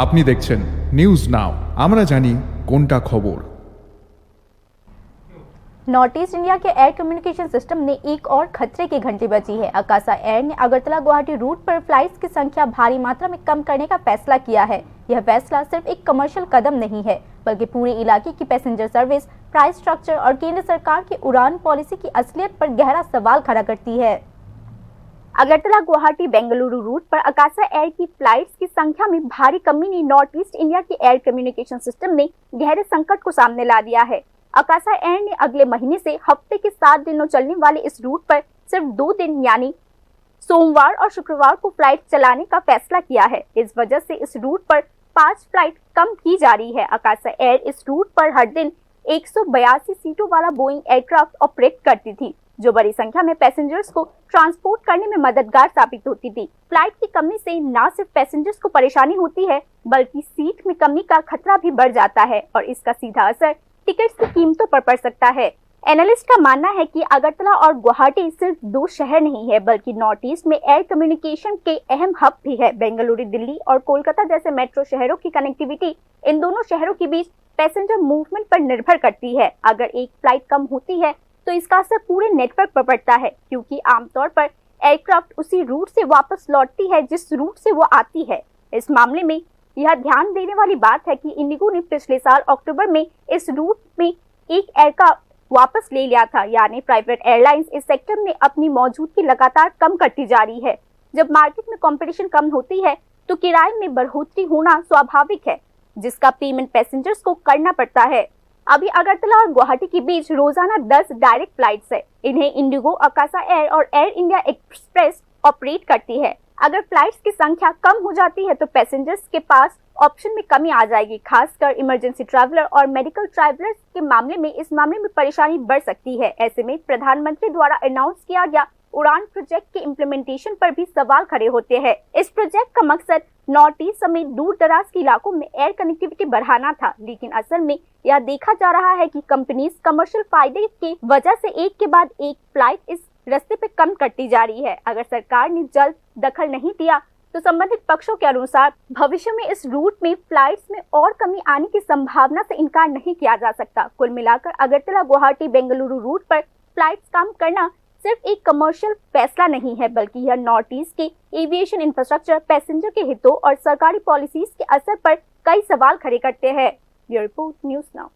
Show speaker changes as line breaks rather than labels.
আপনি দেখছেন news now, আমরা জানি কোনটা খবর।
नॉर्थ ईस्ट इंडिया के एयर कम्युनिकेशन सिस्टम ने एक और खतरे की घंटी बजी है। आकाशा एयर ने अगरतला गुवाहाटी रूट पर फ्लाइट्स की संख्या भारी मात्रा में कम करने का फैसला किया है। यह फैसला सिर्फ एक कमर्शियल कदम नहीं है, बल्कि पूरे इलाके की पैसेंजर सर्विस, प्राइस स्ट्रक्चर और केंद्र सरकार की उड़ान पॉलिसी की असलियत पर गहरा सवाल खड़ा करती है। अगरतला गुवाहाटी बेंगलुरु रूट पर आकाशा एयर की फ्लाइट्स की संख्या में भारी कमी ने नॉर्थ ईस्ट इंडिया के एयर कम्युनिकेशन सिस्टम में गहरे संकट को सामने ला दिया है। आकाशा एयर ने अगले महीने से हफ्ते के 7 दिनों चलने वाले इस रूट पर सिर्फ 2 दिन यानी सोमवार और शुक्रवार को फ्लाइट चलाने का फैसला किया है। इस वजह से इस रूट पर 5 फ्लाइट कम की जा रही है। आकाशा एयर इस रूट पर हर दिन 182 सीटों वाला बोइंग एयरक्राफ्ट ऑपरेट करती थी, जो बड़ी संख्या में पैसेंजर्स को ट्रांसपोर्ट करने में मददगार साबित होती थी। फ्लाइट की कमी से न सिर्फ पैसेंजर्स को परेशानी होती है, बल्कि सीट में कमी का खतरा भी बढ़ जाता है और इसका सीधा असर टिकट्स की कीमतों पर पड़ सकता है। एनालिस्ट का मानना है कि अगरतला और गुवाहाटी सिर्फ 2 शहर नहीं है, बल्कि नॉर्थ ईस्ट में एयर कम्युनिकेशन के अहम हब भी है। बेंगलुरु, दिल्ली और कोलकाता जैसे मेट्रो शहरों की कनेक्टिविटी इन दोनों शहरों के बीच पैसेंजर मूवमेंट पर निर्भर करती है। अगर एक फ्लाइट कम होती है तो इसका असर पूरे नेटवर्क पर पड़ता है, क्योंकि आमतौर पर एयरक्राफ्ट उसी रूट से वापस लौटती है जिस रूट से वो आती है। इस मामले में यह ध्यान देने वाली बात है कि इंडिगो ने पिछले साल अक्टूबर में इस रूट में एक एयरक्राफ्ट वापस ले लिया था, यानी प्राइवेट एयरलाइंस इस सेक्टर में अपनी मौजूदगी लगातार कम करती जा रही है। जब मार्केट में कंपटीशन कम होती है तो किराए में बढ़ोतरी होना स्वाभाविक है, जिसका पेमेंट पैसेंजर्स को करना पड़ता है। अभी अगरतला और गुवाहाटी के बीच रोजाना 10 डायरेक्ट फ्लाइट्स है। इन्हें इंडिगो, आकाशा एयर और एयर इंडिया एक्सप्रेस ऑपरेट करती है। अगर फ्लाइट्स की संख्या कम हो जाती है तो पैसेंजर्स के पास ऑप्शन में कमी आ जाएगी। खासकर इमरजेंसी ट्रैवलर और मेडिकल ट्रैवलर्स के मामले में इस मामले में परेशानी बढ़ सकती है। ऐसे में प्रधानमंत्री द्वारा अनाउंस किया गया उड़ान प्रोजेक्ट के इम्प्लीमेंटेशन पर भी सवाल खड़े होते हैं। इस प्रोजेक्ट का मकसद नॉर्थ ईस्ट समेत दूर दराज के इलाकों में एयर कनेक्टिविटी बढ़ाना था, लेकिन असल में यह देखा जा रहा है कि कंपनीज कमर्शियल फायदे की वजह से एक के बाद एक फ्लाइट इस रास्ते पे कम करती जा रही है। अगर सरकार ने जल्द दखल नहीं दिया तो संबंधित पक्षों के अनुसार भविष्य में इस रूट में फ्लाइट्स में और कमी आने की संभावना से इनकार नहीं किया जा सकता। कुल मिलाकर अगरतला गुवाहाटी बेंगलुरु रूट पर फ्लाइट्स कम करना सिर्फ एक कमर्शियल फैसला नहीं है, बल्कि यह नॉर्थ ईस्ट के एविएशन इंफ्रास्ट्रक्चर, पैसेंजर के हितों और सरकारी पॉलिसीज के असर पर कई सवाल खड़े करते हैं। Bureau report, news now.